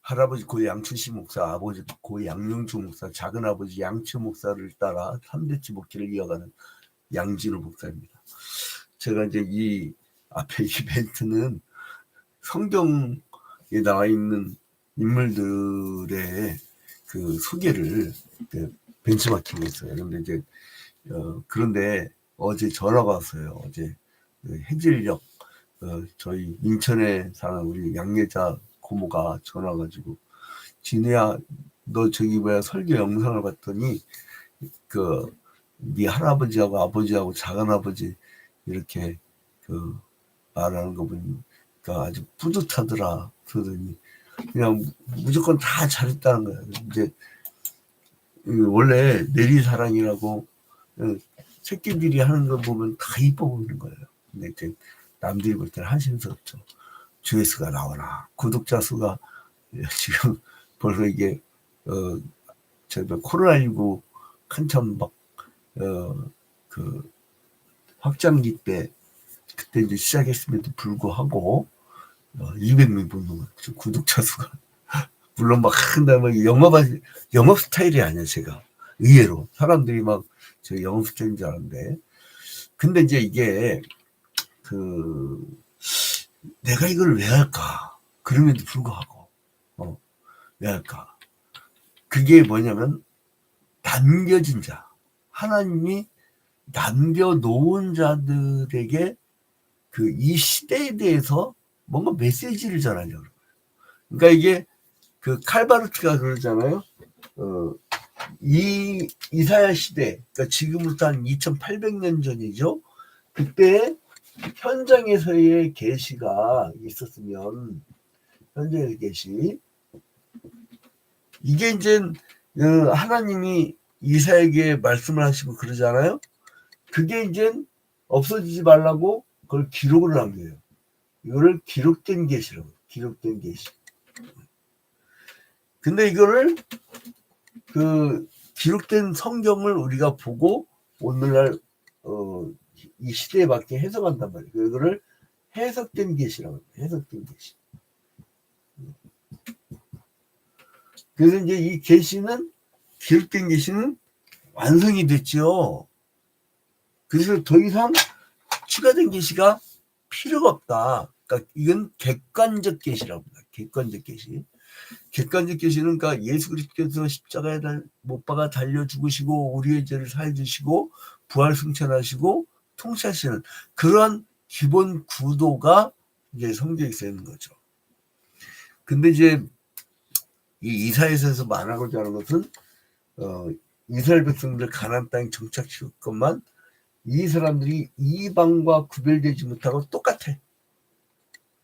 할아버지 고 양춘식 목사, 아버지 고 양영주 목사, 작은아버지 양치 목사를 따라 3대째 목회를 이어가는 양진우 목사입니다. 제가 이제 이 앞에 이벤트는 성경에 나와 있는 인물들의 그 소개를 벤치마킹 했어요. 그런데 이제 그런데 어제 전화가 왔어요. 어제 해질녘 저희 인천에 사는 우리 양예자 고모가 전화 가지고, 진우야 너 저기 뭐야 설교 영상을 봤더니 네 할아버지하고 아버지하고 작은아버지 이렇게 말하는 거 보니까 아주 뿌듯하더라. 그러더니 그냥 무조건 다 잘했다는 거야. 이제 원래 내리사랑이라고 새끼들이 하는 거 보면 다 이뻐 보이는 거예요. 근데 이제 남들이 볼 때는 한심스럽죠. 조회수가 나오나, 구독자 수가 지금 벌써 이게 코로나19 한참 막 확장기 때 그때 이제 시작했음에도 불구하고 200명 보는 거 구독자 수가 물론 막 영업 스타일이 아니야. 제가 의외로 사람들이 막 저 영업 스타일인 줄 알았는데, 근데 이제 이게 내가 이걸 왜 할까? 그럼에도 불구하고 왜 할까? 그게 뭐냐면 남겨진 자, 하나님이 남겨놓은 자들에게 이 시대에 대해서 뭔가 메시지를 전하려고 그래요. 그러니까 이게 칼바르트가 그러잖아요. 이 이사야 시대, 그러니까 지금부터 한 2800년 전이죠. 그때 현장에서의 계시가 있었으면, 현장의 계시, 이게 이제 하나님이 이사야에게 말씀을 하시고 그러잖아요. 그게 이제 없어지지 말라고 그걸 기록을 남겨요. 이거를 기록된 계시라고. 기록된 계시. 근데 이거를 기록된 성경을 우리가 보고 오늘날 이 시대에 맞게 해석한단 말이에요. 이거를 해석된 계시라고 해요. 해석된 계시. 그래서 이제 이 계시는, 기록된 계시는 완성이 됐죠. 그래서 더 이상 추가된 계시가 필요가 없다. 그러니까 이건 객관적 계시라고 합니다. 객관적 계시. 객관적 계시는, 그러니까 예수 그리스도께서 십자가에 못 박아 달려 죽으시고 우리의 죄를 사해 주시고 부활 승천하시고 통치하시는 그러한 기본 구도가 이제 성경에 있는 거죠. 근데 이제 이 이사야서에서 말하고자 하는 것은 이스라엘 백성들 가나안 땅에 정착시킬 것만 이 사람들이 이방과 구별되지 못하고 똑같아.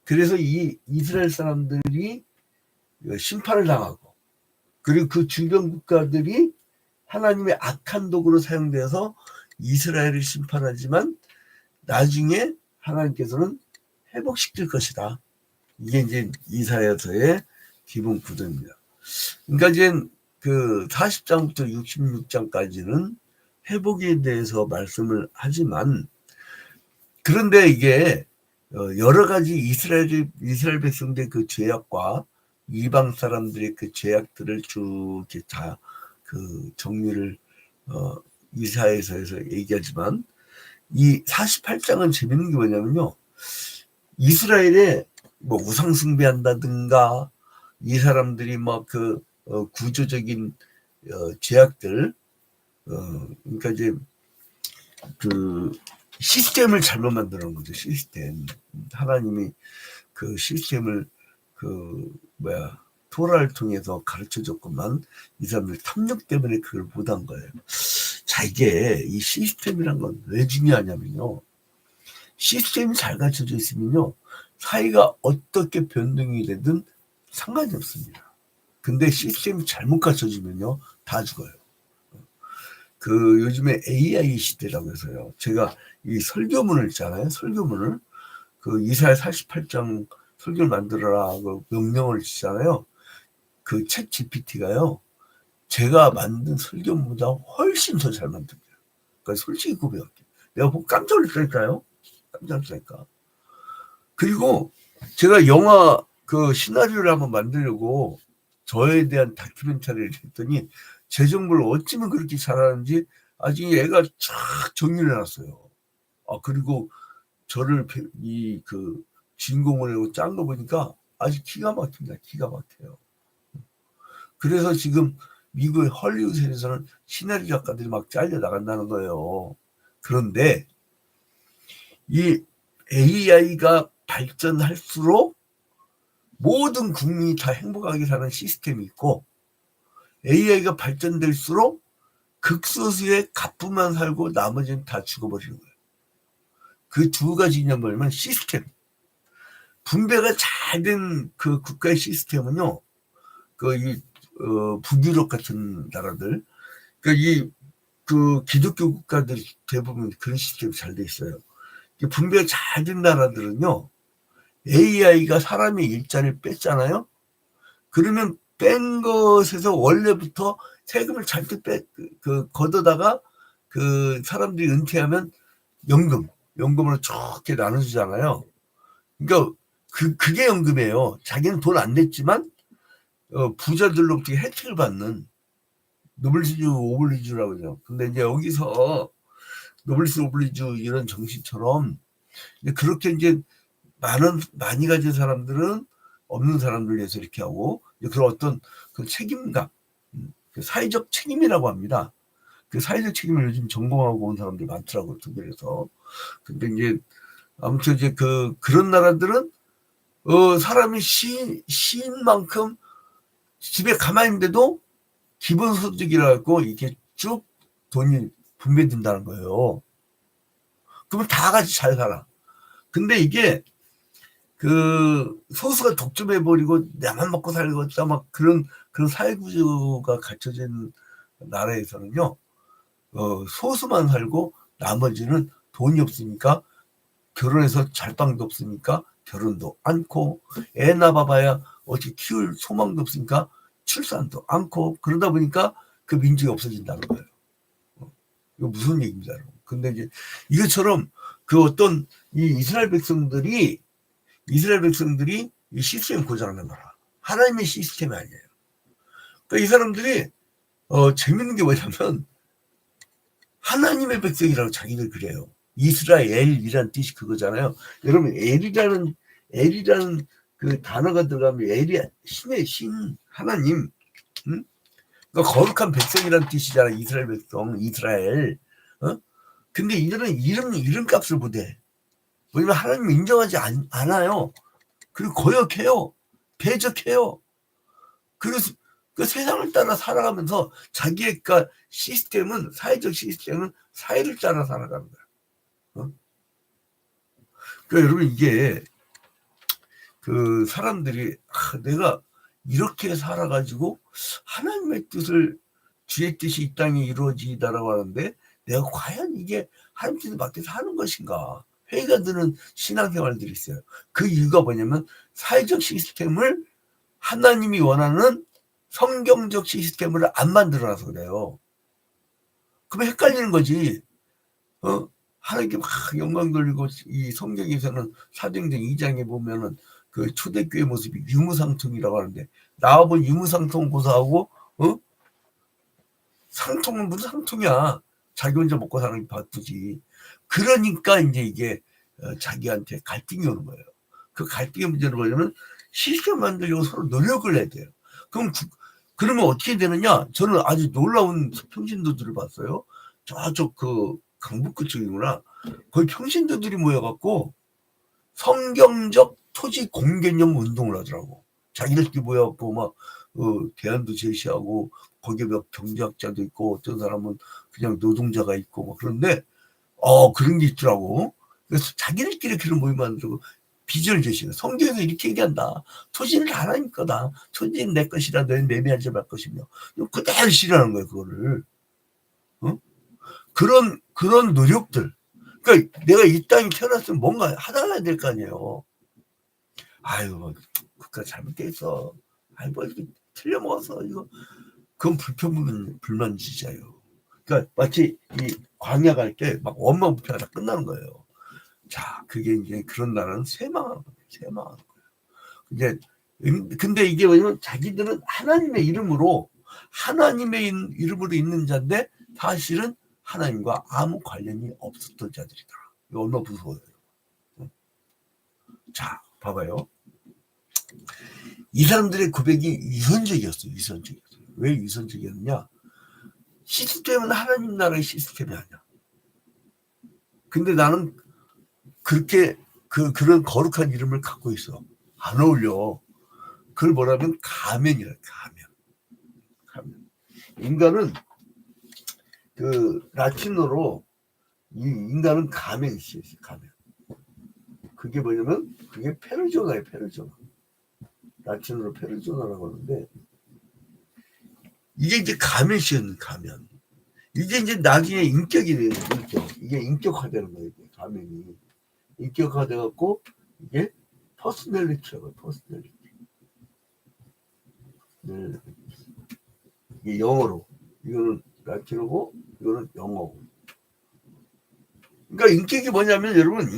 그래서 이 이스라엘 사람들이 심판을 당하고, 그리고 그 주변 국가들이 하나님의 악한 도구로 사용되어서 이스라엘을 심판하지만 나중에 하나님께서는 회복시킬 것이다. 이게 이제 이사야서의 기본 구도입니다. 그러니까 이제 40장부터 66장까지는 회복에 대해서 말씀을 하지만, 그런데 이게 여러 가지 이스라엘 백성들의 그 죄악과 이방 사람들의 그 죄악들을 쭉 이렇게 다 정리를 이사야서에서 얘기하지만, 이 48장은 재밌는 게 뭐냐면요, 이스라엘에 뭐 우상 숭배한다든가 이 사람들이 막 구조적인 죄악들, 그러니까 이제 시스템을 잘못 만드는 거죠. 시스템. 하나님이 그 시스템을 토라를 통해서 가르쳐 줬건만 이 사람들 탐욕 때문에 그걸 못한 거예요. 자, 이게 이 시스템이란 건 왜 중요하냐면요, 시스템이 잘 갖춰져 있으면요 사회가 어떻게 변동이 되든 상관이 없습니다. 근데 시스템이 잘못 갖춰지면요 다 죽어요. 요즘에 AI 시대라고 해서요, 제가 이 설교문을 있잖아요. 설교문을 이사야 48장 설교를 만들어라 명령을 주잖아요. 챗 GPT가요 제가 만든 설교문보다 훨씬 더 잘 만듭니다. 그러니까 솔직히 고백할게요. 내가 보고 깜짝 놀랐다니까요. 깜짝 놀랐다니까. 그리고 제가 영화 시나리오를 한번 만들려고 저에 대한 다큐멘터리를 했더니 제 정보를 어찌면 그렇게 잘하는지 아직 애가 쫙 정리를 해놨어요. 그리고 저를 그 주인공을 하고 짠 거 보니까 아주 기가 막힙니다. 기가 막혀요. 그래서 지금 미국의 헐리우드에서는 시나리오 작가들이 막 잘려 나간다는 거예요. 그런데 이 AI가 발전할수록 모든 국민이 다 행복하게 사는 시스템이 있고, AI가 발전될수록 극소수의 가뿐만 살고 나머지는 다 죽어버리는 거예요. 그 두 가지냐 뭐냐면 시스템. 분배가 잘 된 그 국가의 시스템은요, 북유럽 같은 나라들, 그 기독교 국가들이 대부분 그런 시스템이 잘 돼 있어요. 분배가 잘 된 나라들은요, AI가 사람의 일자리를 뺐잖아요. 그러면 뺀 것에서 원래부터 세금을 잔뜩 걷어다가 그 사람들이 은퇴하면 연금으로 좋게 나눠주잖아요. 그러니까 그게 연금이에요. 자기는 돈 안 냈지만 부자들로부터 혜택을 받는 노블리주 오블리주라고 그러죠. 근데 이제 여기서 노블리스 오블리주 이런 정신처럼 그렇게 이제 많이 가진 사람들은 없는 사람들 위해서 이렇게 하고, 그런 어떤 그 책임감, 그 사회적 책임이라고 합니다. 그 사회적 책임을 요즘 전공하고 온 사람들이 많더라고요, 독일에서. 근데 이제 아무튼 이제 그런 나라들은 사람이 시인 만큼 집에 가만히 있는데도 기본소득이라고 이렇게 쭉 돈이 분배된다는 거예요. 그러면 다 같이 잘 살아. 근데 이게 그 소수가 독점해버리고 나만 먹고 살겠다 막 그런 사회구조가 갖춰진 나라에서는요, 소수만 살고 나머지는 돈이 없으니까 결혼해서 잘방도 없으니까 결혼도 않고, 애 낳아봐야 어떻게 키울 소망도 없으니까 출산도 않고, 그러다 보니까 그 민족이 없어진다는 거예요. 이거 무슨 얘기입니다, 여러분. 근데 이제 이것처럼 그 어떤 이 이스라엘 백성들이 이 시스템 고장난 거라. 하나님의 시스템이 아니에요. 그러니까 이 사람들이 재밌는 게 뭐냐면 하나님의 백성이라고 자기들 그래요. 이스라엘이란 뜻이 그거잖아요. 여러분 엘이라는 그 단어가 들어가면 엘이 신의 신 하나님, 응? 그러니까 거룩한 백성이라는 뜻이잖아요. 이스라엘 백성, 이스라엘. 근데 이들은 이름값을 못해. 왜냐면 하나님을 인정하지 않아요. 그리고 거역해요. 배적해요. 그래서 그 세상을 따라 살아가면서 자기의 시스템은, 사회적 시스템은 사회를 따라 살아가는 거야. 그러니까 여러분 이게 그 사람들이 내가 이렇게 살아가지고 하나님의 뜻을, 주의 뜻이 이 땅에 이루어지다라고 하는데 내가 과연 이게 하나님 뜻에 맞게 사는 것인가 회의가 드는 신앙생활들이 있어요. 그 이유가 뭐냐면 사회적 시스템을 하나님이 원하는 성경적 시스템을 안 만들어놔서 그래요. 그러면 헷갈리는 거지. 하나님께 막 영광 돌리고, 이 성경에서는 사도행전 2장에 보면은 그 초대교회 모습이 유무상통이라고 하는데, 나와본 유무상통 고사하고 상통은 무슨 상통이야. 자기 혼자 먹고 사는 게 바쁘지. 그러니까 이제 이게 자기한테 갈등이 오는 거예요. 그 갈등의 문제는 뭐냐면 시스템 만들려고 서로 노력을 해야 돼요. 그러면 어떻게 되느냐? 저는 아주 놀라운 평신도들을 봤어요. 저쪽 그 강북구 쪽이구나. 거기 평신도들이 모여갖고 성경적 토지 공개념 운동을 하더라고. 자기들끼리 모여갖고 막 대안도 제시하고, 거기에 몇 경제학자도 있고 어떤 사람은 그냥 노동자가 있고 막 그런데 그런 게 있더라고. 그래서 자기들끼리 그런 모임 만들고 비전을 제시해. 성경에서 이렇게 얘기한다. 토지는 하나님 거다. 토지는 내 것이라 너희는 매매하지 말 것이며. 그대로 실현하는 거예요, 그거를. 그런 노력들. 그러니까 내가 이 땅에 태어났으면 뭔가 하달라야 될 거 아니에요. 아유, 국가 잘못돼 있어. 아유, 뭐 이렇게 틀려먹어서 이거. 그건 불만지자요. 그러니까 마치 이 광야 갈 때 막 원망부패가 다 끝나는 거예요. 자, 그게 이제 그런 나라는 쇠망하는 거예요. 쇠망하는 거예요. 이제 근데 이게 뭐냐면 자기들은 하나님의 이름으로 있는 자인데 사실은 하나님과 아무 관련이 없었던 자들이다. 이거 얼마나 무서워요. 자, 봐봐요. 이 사람들의 고백이 위선적이었어요. 왜 위선적이었냐? 시스템은 하나님 나라의 시스템이 아니야. 근데 나는 그렇게 그런 거룩한 이름을 갖고 있어. 안 어울려. 그걸 뭐라면 가면이라. 가면. 인간은 그 라틴어로 이 인간은 가면이 있어요. 가면. 그게 뭐냐면 그게 페르조나예요. 페르조나. 라틴어로 페르조나라고 하는데 이게 이제 가면이었는 가면. 이제 나중에 인격이 돼요. 이게 인격화되는 거예요. 가면이 인격화돼 갖고 이게 퍼스널리티라고. 퍼스널리티. 네. 이게 영어로. 이거는 라틴어고 이거는 영어고. 그러니까 인격이 뭐냐면 여러분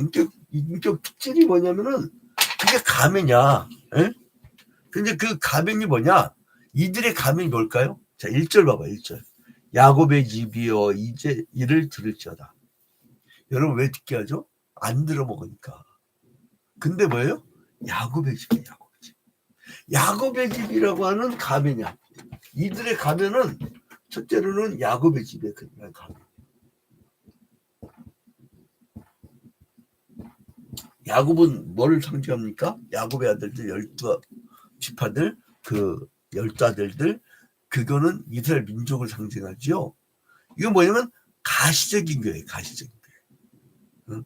인격 특질이 뭐냐면은 그게 가면이야. 에? 근데 그 가면이 뭐냐? 이들의 가면이 뭘까요? 자, 1절 봐봐. 1절. 야곱의 집이여 이제 이를 들을지어다. 여러분 왜 듣게 하죠? 안 들어먹으니까. 근데 뭐예요? 야곱의 집이에요. 야곱의 집. 야곱의 집이라고 하는 가면이야. 이들의 가면은 첫째로는 야곱의 집에 그냥 가면. 야곱은 뭐를 상징합니까? 야곱의 아들들 12지파들 그 12아들들 그거는 이스라엘 민족을 상징하지요. 이거 뭐냐면 가시적인 거예요. 가시적인 거예요. 응?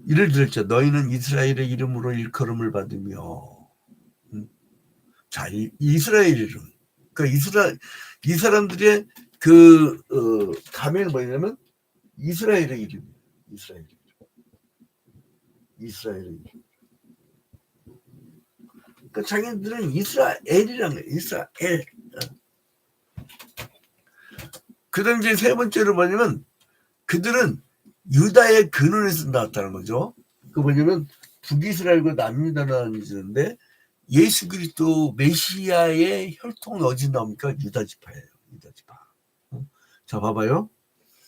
이를 들었죠. 너희는 이스라엘의 이름으로 일컬음을 받으며 응? 자, 이스라엘 이름. 그러니까 이 사람들의 그 가면은 뭐냐면 이스라엘의 이름이에요. 이스라엘의 이름. 그러니까 자기들은 이스라엘이라는 거예요. 이스라엘. 그 다음 이제 세 번째로 뭐냐면 그들은 유다의 근원에서 나왔다는 거죠. 그 뭐냐면 북이스라엘과 남유다라는 짓인데 예수 그리스도 메시아의 혈통은 어디 나옵니까? 유다 지파예요. 유다 지파. 자, 봐봐요.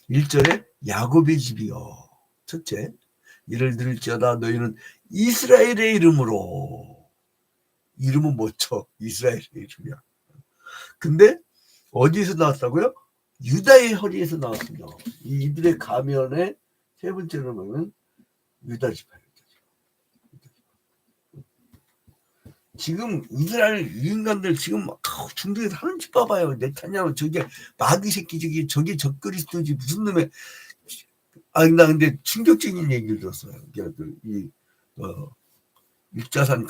1절에 야곱의 집이요. 첫째, 이를 들을지어다 너희는 이스라엘의 이름으로. 이름은 뭐죠? 이스라엘의 이름이야. 근데 어디에서 나왔다고요? 유다의 허리에서 나왔습니다. 이들의 가면의 세 번째로 보면 유다 지파예요. 지금 이스라엘 인간들 지금 중동에서 하는 짓 봐봐요. 네타냐후 저게 마귀 새끼 저게 적그리스도지 무슨 놈의. 나 근데 충격적인 얘기를 들었어요. 이 일자산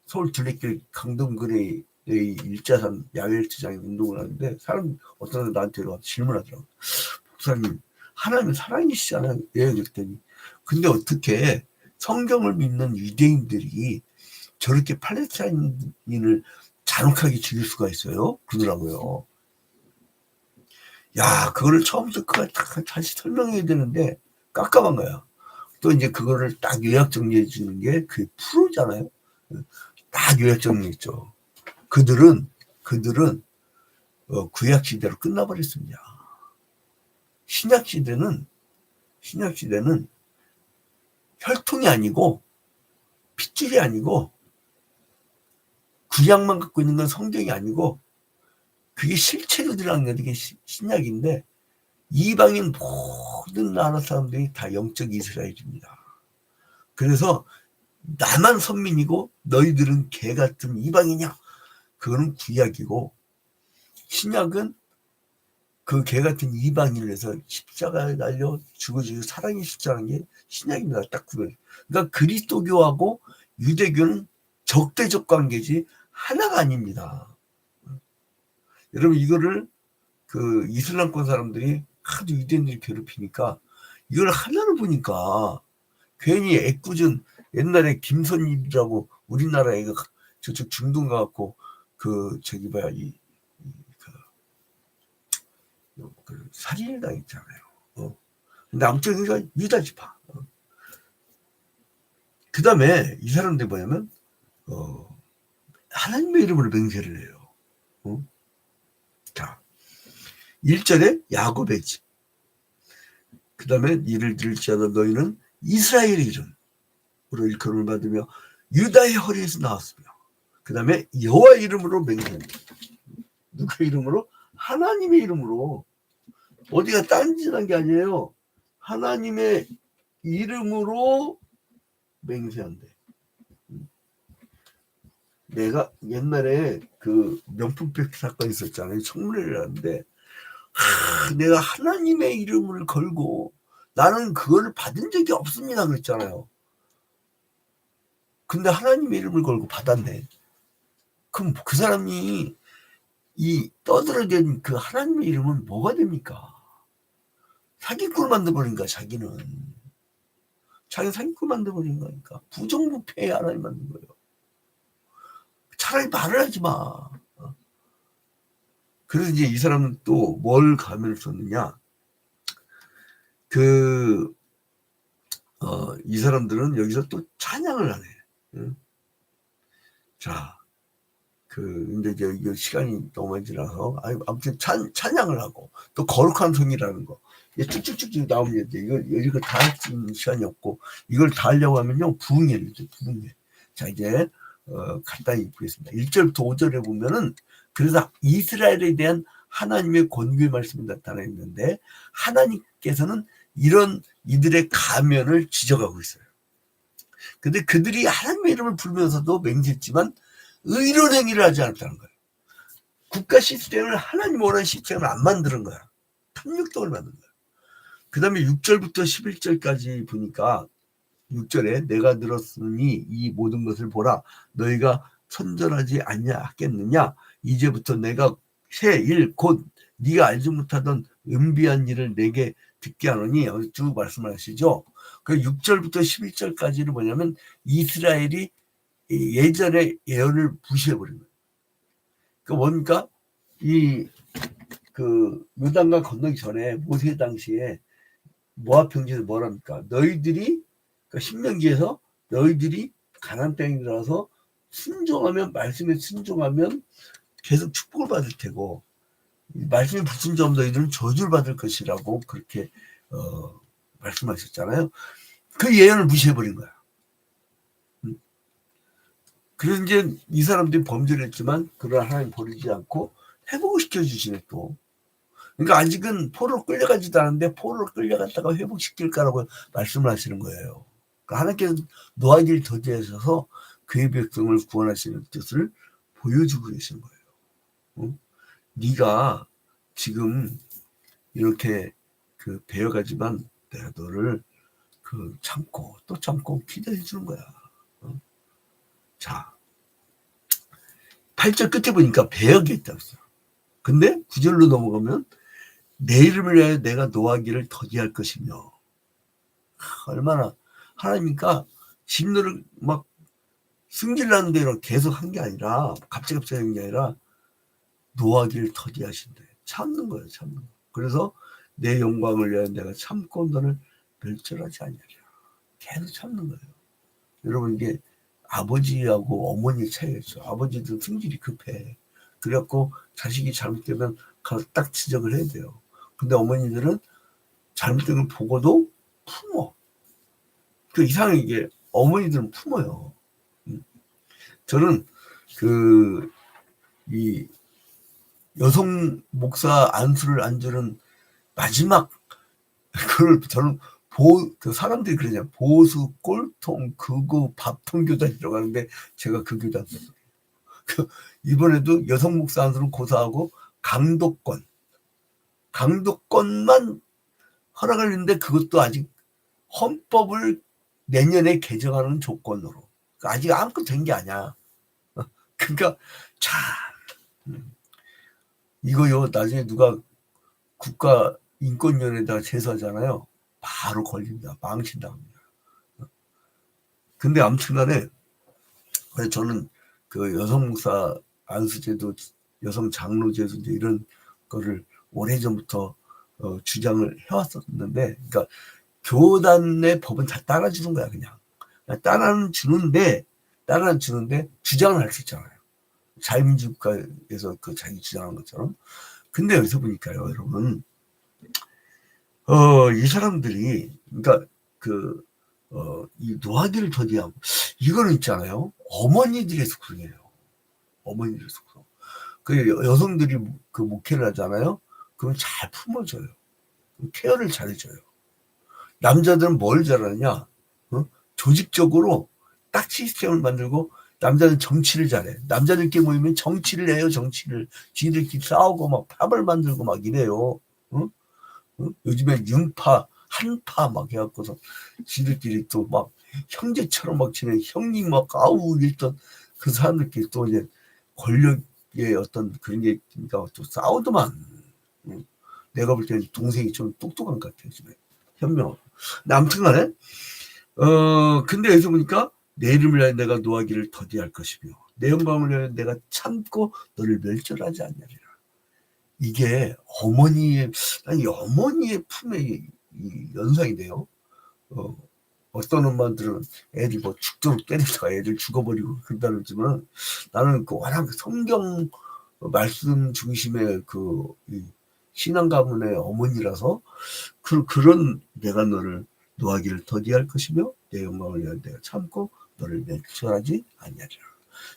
서울 둘레길 강동근의 일자산 야외일투장에 운동을 하는데 어떤 사람 나한테 와서 질문하더라고. 목사님 하나님은 살아계시잖아요. 예, 그랬더니 근데 어떻게 성경을 믿는 유대인들이 저렇게 팔레스타인인을 잔혹하게 죽일 수가 있어요? 그러더라고요. 야, 그거를 처음부터 다시 설명해야 되는데 깜깜한 거야. 또 이제 그거를 딱 요약 정리해 주는 게 그 프로잖아요. 딱 요약 정리했죠. 그들은 구약 시대로 끝나버렸습니다. 신약 시대는 혈통이 아니고 핏줄이 아니고 구약만 갖고 있는 건 성경이 아니고 그게 실체로 들어간 게 신약인데 이방인 모든 나라 사람들이 다 영적 이스라엘입니다. 그래서 나만 선민이고 너희들은 개 같은 이방이냐? 그거는 구약이고 신약은 그 개 같은 이방인을 해서 십자가에 달려 죽어주고 사랑의 십자가는 게 신약입니다. 딱 구별. 그러니까 그리스도교하고 유대교는 적대적 관계지 하나가 아닙니다. 여러분 이거를 그 이슬람권 사람들이 하도 유대인들이 괴롭히니까 이걸 하나를 보니까 괜히 애꿎은 옛날에 김선입이라고 우리나라에 저쪽 중동 가갖고 저기 뭐야 그 살인을 당했잖아요. 근데 아무튼 유다 지파. 그 다음에 이 사람들이 뭐냐면 하나님의 이름으로 맹세를 해요. 자, 1절에 야곱의 집, 그 다음에 이를 들지어다 너희는 이스라엘의 이름으로 일컬음을 받으며 유다의 허리에서 나왔으며, 그 다음에 여호와 이름으로 맹세합니다. 누구 이름으로? 하나님의 이름으로. 어디가 딴짓한 게 아니에요. 하나님의 이름으로 맹세한대. 내가 옛날에 그 명품백 사건 있었잖아요. 청문회를 하는데 내가 하나님의 이름을 걸고 나는 그걸 받은 적이 없습니다 그랬잖아요. 근데 하나님의 이름을 걸고 받았네. 그럼 그 사람이 이 떠들어댄 그 하나님의 이름은 뭐가 됩니까? 사기꾼을 만들어버린 거야. 자기는 사기꾼 만들어버린 거니까 부정부패에 하나님 만든 거예요. 차라리 말을 하지 마. 그래서 이제 이 사람은 또 뭘 가면을 썼느냐? 이 사람들은 여기서 또 찬양을 하네. 응? 자, 근데 이제 시간이 너무 많이 지나서, 아무튼 찬양을 하고, 또 거룩한 성이라는 거. 쭉쭉쭉 나오면 이거 다 할 수 있는 시간이 없고, 이걸 다 하려고 하면요, 부흥회를 죠, 부흥회. 자, 이제, 간단히 보겠습니다. 1절부터 5절에 보면은, 그래서 이스라엘에 대한 하나님의 권위의 말씀이 나타나 있는데, 하나님께서는 이런 이들의 가면을 지적하고 있어요. 근데 그들이 하나님의 이름을 부르면서도 맹세했지만, 의로운 행위를 하지 않았다는 거예요. 국가 시스템을 하나님 원하는 시스템을 안 만드는 거야. 탐욕덕을 만든 거야. 그 다음에 6절부터 11절까지 보니까 6절에 내가 늘었으니 이 모든 것을 보라. 너희가 선전하지 않냐겠느냐. 이제부터 내가 새 일 곧 네가 알지 못하던 은비한 일을 내게 듣게 하노니 쭉 말씀하시죠. 그 6절부터 11절까지는 뭐냐면 이스라엘이 예전의 예언을 무시해버린 거예요. 그 뭡니까? 요단강 건너기 전에 모세 당시에 모압 평지에서 뭐랍니까? 너희들이, 그러니까 신명기에서 너희들이 가나안 땅에 들어가서 순종하면, 말씀에 순종하면 계속 축복을 받을 테고, 말씀에 불순종하면 너희들은 저주를 받을 것이라고 그렇게 말씀하셨잖아요. 그 예언을 무시해버린 거야. 그래서 이제 이 사람들이 범죄를 했지만 그걸 하나님 버리지 않고 회복을 시켜주시네 또. 그러니까 아직은 포로로 끌려가지도 않은데 포로로 끌려갔다가 회복시킬 거라고 말씀을 하시는 거예요. 그러니까 하나님께서 노아기를 더디하셔서 그의 백성을 구원하시는 뜻을 보여주고 계시는 거예요. 응? 네가 지금 이렇게 배워가지만 내가 너를 참고 또 참고 기다려 주는 거야. 응? 자, 8절 끝에 보니까 배역이 있다고 했어요. 근데 9절로 넘어가면 내 이름을 위하여 내가 노하기를 더디할 것이며, 얼마나 하나님이니까 진노를 막 승질나는 대로 계속 한 게 아니라 갑자기 한 게 아니라 노하기를 더디하신대. 참는 거예요. 참는 거. 그래서 내 영광을 위하여 내가 참고 너를 멸절하지 아니하리라. 계속 참는 거예요. 여러분 이게 아버지하고 어머니 차이가 있어. 아버지도 승질이 급해. 그래갖고 자식이 잘못되면 가서 딱 지적을 해야 돼요. 근데 어머니들은 잘못된 걸 보고도 품어. 그 이상하게 이게 어머니들은 품어요. 저는 이 여성 목사 안수를 안주는 마지막 그걸 저는 사람들이 그러냐, 보수 꼴통 극우 밥통 교단이라고 하는데 제가 그 교단 썼어요. 이번에도 여성 목사 안수를 고사하고 강도권만 허락을 했는데 그것도 아직 헌법을 내년에 개정하는 조건으로. 아직 아무것도 된 게 아니야. 그러니까 참 이거요 나중에 누가 국가인권위원회에다가 제소하잖아요. 바로 걸립니다. 망친답니다. 근데 아무튼간에 저는 여성 목사 안수제도, 여성 장로제도 이런 거를 오래전부터 주장을 해왔었는데, 그러니까 교단의 법은 다 따라주는 거야 그냥. 따라는 주는데 주장을 할 수 있잖아요. 자유민주국가에서 그 자기 주장한 것처럼. 근데 여기서 보니까요, 여러분, 이 사람들이, 그러니까 이 노하기를 더디하고, 이거는 있잖아요. 어머니들의 속성이에요. 어머니들의 속성. 그 여성들이 그 목회를 하잖아요. 그럼 잘 품어줘요. 케어를 잘해줘요. 남자들은 뭘 잘하느냐? 조직적으로 딱 시스템을 만들고, 남자는 정치를 잘해. 남자들끼리 모이면 정치를 해요, 정치를. 지들끼리 싸우고 막 팝을 만들고 막 이래요. 요즘에 융파, 한파 막 해갖고서 지들끼리 또 막 형제처럼 막 지내, 형님 막 아우 이랬던 그 사람들끼리 또 이제 권력의 어떤 그런 게 있으니까 또 싸우더만. 내가 볼 때는 동생이 좀 똑똑한 것 같아요, 집에. 현명하고. 아무튼 간에, 근데 여기서 보니까 내 이름을 위하여 내가 노하기를 더디할 것이며 내 영광을 위하여 내가 참고 너를 멸절하지 않느니라. 이게 어머니의 품의 이 연상이 돼요. 어떤 엄마들은 애들 뭐 죽도록 때리다가 애들 죽어버리고 그런다 그러지만 나는 그 워낙 성경 말씀 중심의 이 신앙 가문의 어머니라서 그런 내가 너를 노하기를 더디할 것이며 내 영광을 위하여 내가 참고 너를 멸절하지 아니하리라.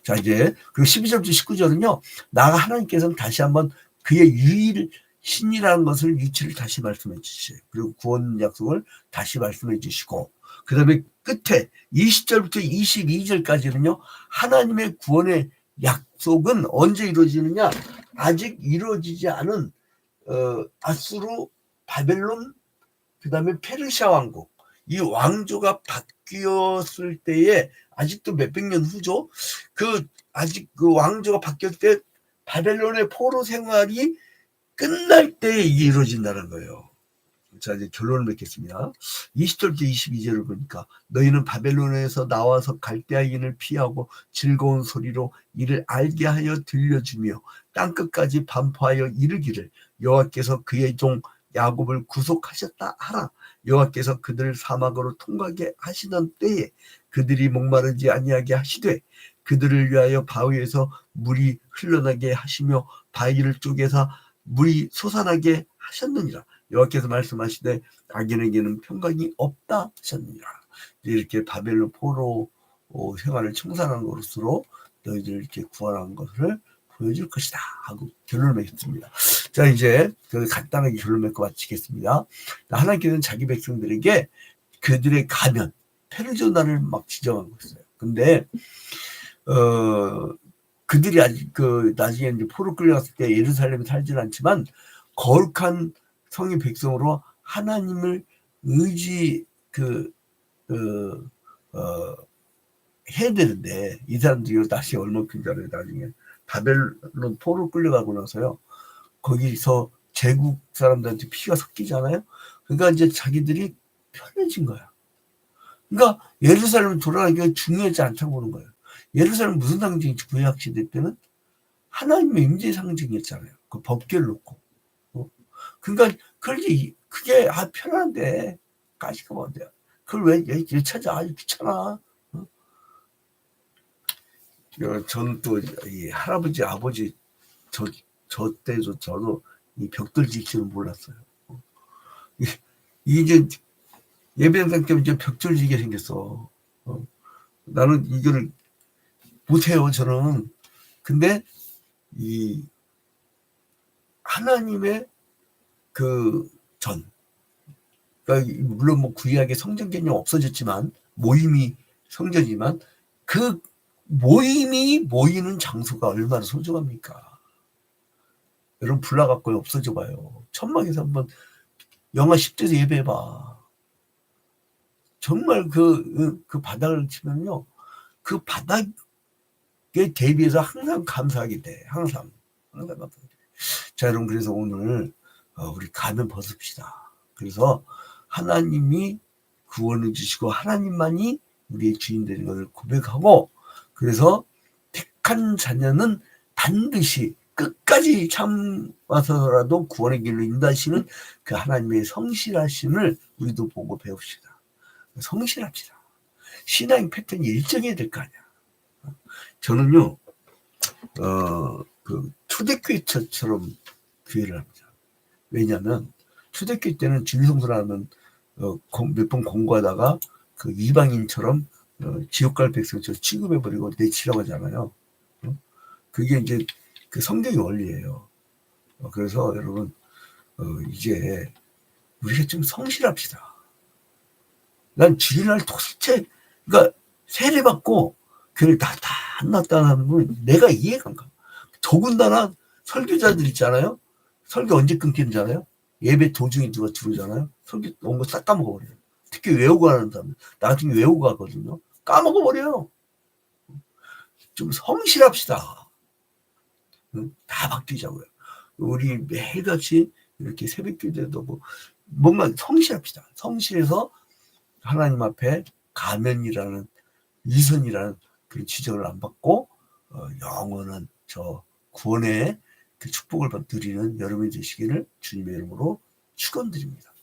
자, 이제 그 12절부터 19절은요. 나가 하나님께서는 다시 한번 그의 유일신이라는 것을 위치를 다시 말씀해 주시죠. 그리고 구원 약속을 다시 말씀해 주시고 그 다음에 끝에 20절부터 22절까지는요. 하나님의 구원의 약속은 언제 이루어지느냐? 아직 이루어지지 않은 아수르, 바벨론, 그 다음에 페르시아 왕국, 이 왕조가 바뀌었을 때에 아직도 몇백 년 후죠. 아직 그 왕조가 바뀌었을 때 바벨론의 포로 생활이 끝날 때에 이게 이루어진다는 거예요. 자, 이제 결론을 맺겠습니다. 20절부터 22절을 보니까 너희는 바벨론에서 나와서 갈대아인을 피하고 즐거운 소리로 이를 알게 하여 들려주며 땅끝까지 반포하여 이르기를 여호와께서 그의 종 야곱을 구속하셨다 하라. 여호와께서 그들을 사막으로 통과하게 하시던 때에 그들이 목마르지 아니하게 하시되 그들을 위하여 바위에서 물이 흘러나게 하시며 바위를 쪼개서 물이 솟아나게 하셨느니라. 여호와께서 말씀하시되 악인에게는 평강이 없다 하셨느니라. 이렇게 바벨론 포로 생활을 청산한 것으로 너희들 이렇게 구원한 것을 보여줄 것이다 하고 결론을 맺습니다. 자, 이제 간단하게 결론 맺고 마치겠습니다. 하나님께서는 자기 백성들에게 그들의 가면 페르조나를 막 지정하고 있어요. 근데 그들이 아직 나중에 이제 포로 끌려갔을 때 예루살렘에 살지는 않지만 거룩한 성의 백성으로 하나님을 해야 되는데 이 사람들이 다시 얼마큼 잘해요. 나중에 바벨론 포로 끌려가고 나서요. 거기서 제국 사람들한테 피가 섞이잖아요. 그러니까 이제 자기들이 편해진 거야. 그러니까 예루살렘 돌아가기가 중요하지 않다고 보는 거예요. 예루살렘 무슨 상징이지? 구약시대 때는 하나님의 임재 상징이었잖아요. 그 법궤를 놓고. 그러니까 그게 편한데 가시가 뭔데요? 그걸 왜 찾아? 아주 귀찮아. 저는 또 이 할아버지 아버지 저 때도 저도 이 벽돌 지키는 몰랐어요. 이제 예배당 때문에 이제 벽돌 지게 생겼어. 나는 이거를 못해요, 저는. 근데 이 하나님의 그러니까 물론 뭐 구약의 성전 개념 없어졌지만 모임이 성전이지만 그 모임이 모이는 장소가 얼마나 소중합니까? 여러분 불나갖고 없어져 봐요. 천막에서 한번 영하 10도에서 예배해봐. 정말 그 바닥을 치면요. 그 바닥에 대비해서 항상 감사하게 돼. 항상 감사하게 돼. 자, 여러분 그래서 오늘 우리 가면 벗읍시다. 그래서 하나님이 구원해 주시고 하나님만이 우리의 주인 되는 것을 고백하고 그래서 택한 자녀는 반드시 끝까지 참아서라도 구원의 길로 인도하시는 그 하나님의 성실하심을 우리도 보고 배웁시다. 성실합시다. 신앙 패턴이 일정해야 될 거 아니야. 저는요, 초대교회처럼 교회를 합니다. 왜냐하면 초대교회 때는 주일성수라는 몇 번 공부하다가 그 이방인처럼 지옥 갈 백성처럼 취급해버리고 내치라고 하잖아요. 그게 이제 그 성경의 원리예요. 그래서 여러분 이제 우리가 좀 성실합시다. 난 주일날 도대체 그러니까 세례받고 교회를 다 안 났다는 분 내가 이해가 안 가. 더군다나 설교자들 있잖아요. 설교 언제 끊기는 줄 알아요? 예배 도중에 누가 들어오잖아요. 설교 온 거 싹 까먹어버려요. 특히 외우고 가는 사람 나중에 외우고 가거든요. 까먹어버려요. 좀 성실합시다. 다 바뀌자고요. 우리 매일같이 이렇게 새벽기도도 뭐 뭔가 성실합시다. 성실해서 하나님 앞에 가면이라는 위선이라는 그런 지적을 안 받고 영원한 저 구원의 그 축복을 누리는 여러분이 되시기를 주님의 이름으로 축원드립니다.